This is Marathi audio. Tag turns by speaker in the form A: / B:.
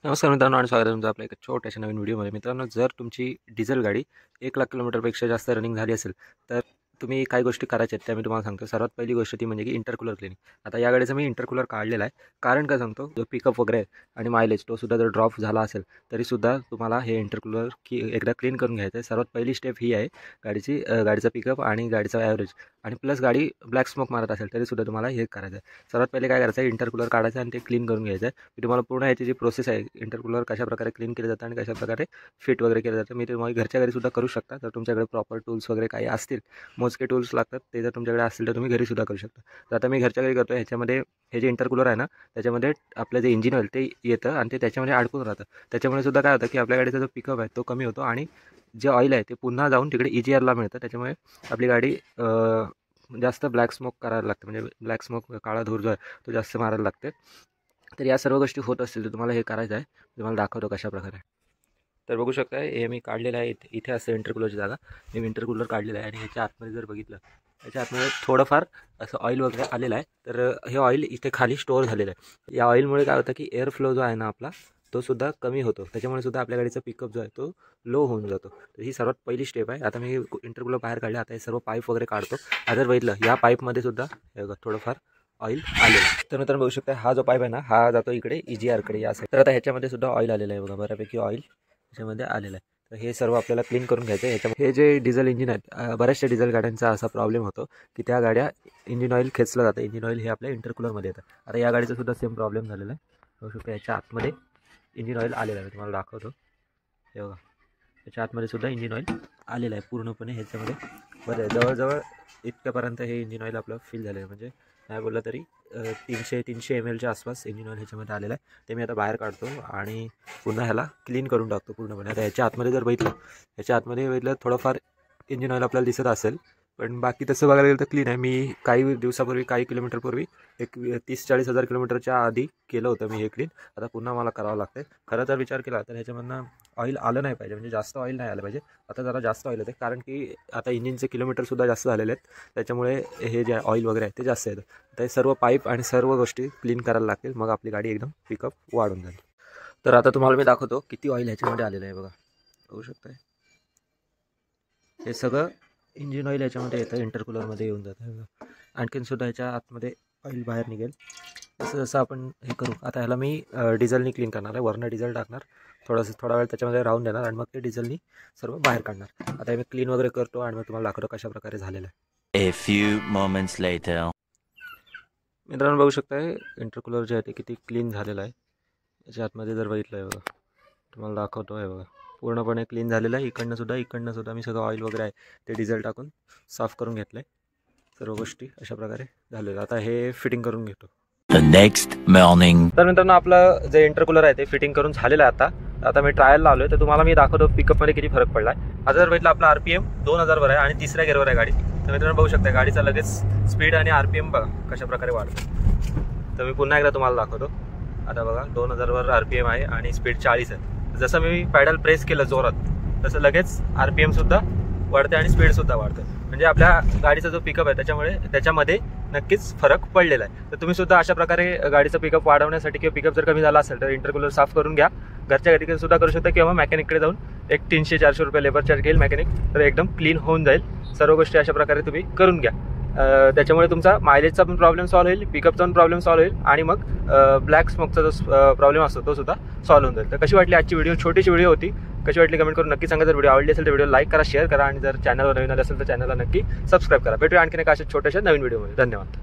A: नमस्कार मित्रांनो आणि स्वागत आहे तुमचं आपल्या एका छोट्याशा नवीन व्हिडिओमध्ये. मित्रांनो, जर तुमची डिझेल गाडी 1 लाख किलोमीटरपेक्षा जास्त रनिंग झाली असेल तर तुम्ही काही गोष्टी करायच्या आहेत त्या मी तुम्हाला सांगतो. सर्वात पहिली गोष्ट ती म्हणजे की इंटरकूलर क्लिनिंग. आता या गाडीचं मी इंटरकूलर काढलेला आहे. कारण काय सांगतो, जो पिकअप वगैरे आहे आणि मायलेज तो सुद्धा जर ड्रॉप झाला असेल तरीसुद्धा तुम्हाला हे इंटरकूलर एकदा क्लीन करून घ्यायचं आहे. सर्वात पहिली स्टेप ही आहे गाडीचा पिकअप आणि गाडीचा ॲव्हरेज आणि प्लस गाडी ब्लॅक स्मोक मारत असेल तरीसुद्धा तुम्हाला हे करायचं आहे. सर्वात पहिले काय करायचं आहे, इंटरकूलर काढायचं आणि ते क्लीन करून घ्यायचं आहे. मी तुम्हाला पूर्ण याची जी प्रोसेस आहे, इंटरकूलर कशाप्रकारे क्लीन केलं जातं आणि कशाप्रकारे फिट वगैरे केलं जातं, मी तुम्हाला घरच्या घरीसुद्धा करू शकता. तर तुमच्याकडे प्रॉपर टूल्स वगैरे काही असतील, मोजके टूल्स लागतात, ते जर तुमच्याकडे असतील तर तुम्ही घरीसुद्धा करू शकता. तर आता मी घरच्या घरी करतो. ह्याच्यामध्ये हे जे इंटरकूलर आहे ना, त्याच्यामध्ये आपलं जे इंजिन ऑइल ते येतं आणि ते त्याच्यामध्ये अडकून राहतं. त्याच्यामुळे सुद्धा काय होतं की आपल्या गाडीचा जो पिकअप आहे तो कमी होतो आणि जे ऑइल आहे ते पुन्हा जाऊन तिकडे EGRला मिळतं. त्याच्यामुळे आपली गाडी जास्त ब्लॅक स्मोक करायला लागते, म्हणजे ब्लॅक स्मोक, काळा धूर जो आहे तो जास्त मारायला लागते. तर या सर्व गोष्टी होत असतील तर तुम्हाला हे करायचं आहे. तुम्हाला दाखवतो कशाप्रकारे. तर बघू शकता, हे मी काढलेलं आहे. इथे असतं इंटरकूलरची जागा. मी इंटरकूलर काढलेलं आहे आणि ह्याच्या आतमध्ये जर बघितलं, ह्याच्या आतमध्ये थोडंफार असं ऑइल वगैरे आलेलं आहे. तर हे ऑइल इथे खाली स्टोअर झालेलं आहे. या ऑइलमुळे काय होतं की एअर फ्लो जो आहे ना आपला, तो सुद्धा कमी होतो. त्याच्यामुळे सुद्धा आपल्या गाडीचा पिकअप जो आहे तो लो होऊन जातो. तर ही सर्वात पहिली स्टेप आहे. आता मी इंटरकूलर बाहेर काढले. आता हे सर्व पाईप वगैरे काढतो. आता बघितलं, या पाईपमध्ये सुद्धा थोडंफार ऑइल आलेलं. तर मित्रांनो बघू शकता, हा जो पाईप आहे ना, हा जातो इकडे EGRकडे या साईड. तर आता ह्याच्यामध्ये सुद्धा ऑइल आलेलं आहे बघा, बऱ्यापैकी ऑइल ह्याच्यामध्ये आलेलं आहे. तर हे सर्व आपल्याला क्लीन करून घ्यायचं आहे. ह्याच्यामध्ये हे जे डिझेल इंजिन आहेत, बऱ्याचशा डिझेल गाड्यांचा असा प्रॉब्लेम होतो की त्या गाड्या इंजिन ऑइल खेचलं जातं. इंजिन ऑइल हे आपल्या इंटरकूलरमध्ये येतं. आता या गाडीचा सुद्धा सेम प्रॉब्लेम झालेला आहे. बघू शकता, याच्या आतमध्ये इंजिन ऑइल आलेलं आहे. तुम्हाला दाखवतो, हे बघा, याच्या आतमध्ये सुद्धा इंजिन ऑइल आलेलं आहे पूर्णपणे. ह्याच्यामध्ये बरं जवळजवळ इतक्यापर्यंत हे इंजिन ऑइल आपलं फिल झालं आहे. म्हणजे नाही बोललं तरी 300 mlच्या आसपास इंजिन ऑइल ह्याच्यामध्ये आलेलं आहे. ते मी आता बाहेर काढतो आणि पुन्हा ह्याला क्लीन करून टाकतो पूर्णपणे. आता ह्याच्या आतमध्ये जर बघितलं थोडंफार इंजिन ऑइल आपल्याला दिसत असेल, पण बाकी तसं बघायला गेलं तर क्लीन आहे. मी काही दिवसापूर्वी, काही किलोमीटरपूर्वी, एक 30-40 हजार किलोमीटरच्या आधी केलं होतं मी हे क्लीन. आता पुन्हा मला करावं लागतं. खरं तर विचार केला तर ह्याच्यामधनं ऑइल आलं नाही पाहिजे, म्हणजे जास्त ऑइल नाही आलं पाहिजे. आता जरा जास्त ऑइल येते, कारण की आता इंजिनचे किलोमीटरसुद्धा जास्त झालेले आहेत. त्याच्यामुळे हे जे ऑइल वगैरे आहे ते जास्त येतं. तर हे सर्व पाईप आणि सर्व गोष्टी क्लीन करायला लागतील, मग आपली गाडी एकदम पिकअप वाढून जाईल. तर आता तुम्हाला मी दाखवतो किती ऑइल ह्याच्यामध्ये आलेलं आहे. बघा, बघू शकता, हे सगळं इंजिन ऑइल याच्यामध्ये येतं, इंटरकूलरमध्ये येऊन जातं. आणखीनसुद्धा ह्याच्या आतमध्ये ऑइल बाहेर निघेल. जसं आपण हे करू. आता ह्याला मी डिझेलनी क्लीन करणार आहे. वरनं डिझेल टाकणार, थोडा वेळ त्याच्यामध्ये राहून देणार आणि मग ते डिझेलनी सर्व बाहेर काढणार. आता मी क्लीन वगैरे करतो आणि मग तुम्हाला दाखवतो कशा प्रकारे झालेलं आहे.
B: A few moments later.
A: मित्रांनो बघू शकताय, इंटरकूलर जे आहे ते किती क्लीन झालेलं आहे. याच्या आतमध्ये जर बघितलं आहे बघा, तुम्हाला दाखवतो आहे बघा, पूर्णपणे क्लीन झालेलं आहे. इकडनं सुद्धा मी सगळं ऑइल वगैरे आहे ते डिझेल टाकून साफ करून घेतलं आहे. सर्व गोष्टी अशा प्रकारे झालेल्या. आता हे फिटिंग करून घेतो.
B: The next morning.
A: तर मित्रांनो, आपलं जे इंटरकूलर आहे ते फिटिंग करून झालेलं आहे. आता मी ट्रायल लावलो आहे, तर तुम्हाला मी दाखवतो पिकअपमध्ये किती फरक पडला आहे. आता जर बघितलं, आपला RPM 2000वर आहे आणि 3ऱ्या गेअरवर आहे गाडी. तर मित्रांनो बघू शकता, गाडीचा लगेच स्पीड आणि RPM बघा कशा प्रकारे वाढतो. तर मी पुन्हा एकदा तुम्हाला दाखवतो. आता बघा, 2000वर RPM आहे आणि स्पीड 40 आहे. जसं मी पॅडल प्रेस केलं जोरात, तसं लगेच RPM सुद्धा वाढते आणि स्पीडसुद्धा वाढते. म्हणजे आपल्या गाडीचा जो पिकअप आहे त्याच्यामध्ये नक्कीच फरक पडलेला आहे. तर तुम्ही सुद्धा अशा प्रकारे गाडीचा पिकअप वाढवण्यासाठी किंवा पिकअप जर कमी झाला असेल तर इंटरकूलर साफ करून घ्या. घरच्या घरी सुद्धा करू शकता किंवा मॅकॅनिककडे जाऊन एक 300-400 रुपये लेबर चार्ज घेईल मॅकॅनिक, तर एकदम क्लीन होऊन जाईल. सर्व गोष्टी अशा प्रकारे तुम्ही करून घ्या. त्याच्यामुळे तुमचा मायलेजचा पण प्रॉब्लेम सॉल्व्ह होईल, पिकअपचा पण प्रॉब्लेम सॉल्व्ह होईल आणि मग ब्लॅक स्मोकचा जो प्रॉब्लेम असतो तो सुद्धा सॉल्व्ह होऊन जाईल. तर कशी वाटली आजची व्हिडिओ? छोटीशी व्हिडिओ होती. कशी वाटली कमेंट करून नक्की सांगा. जर व्हिडिओ आवडली असेल तर व्हिडिओ लाईक करा, शेअर करा आणि जर चॅनलवर नवीन आले असेल तर चॅनलला नक्की सबस्क्राईब करा. भेटूया आणखी एका अशा छोट्याशा नवीन व्हिडिओमध्ये. धन्यवाद.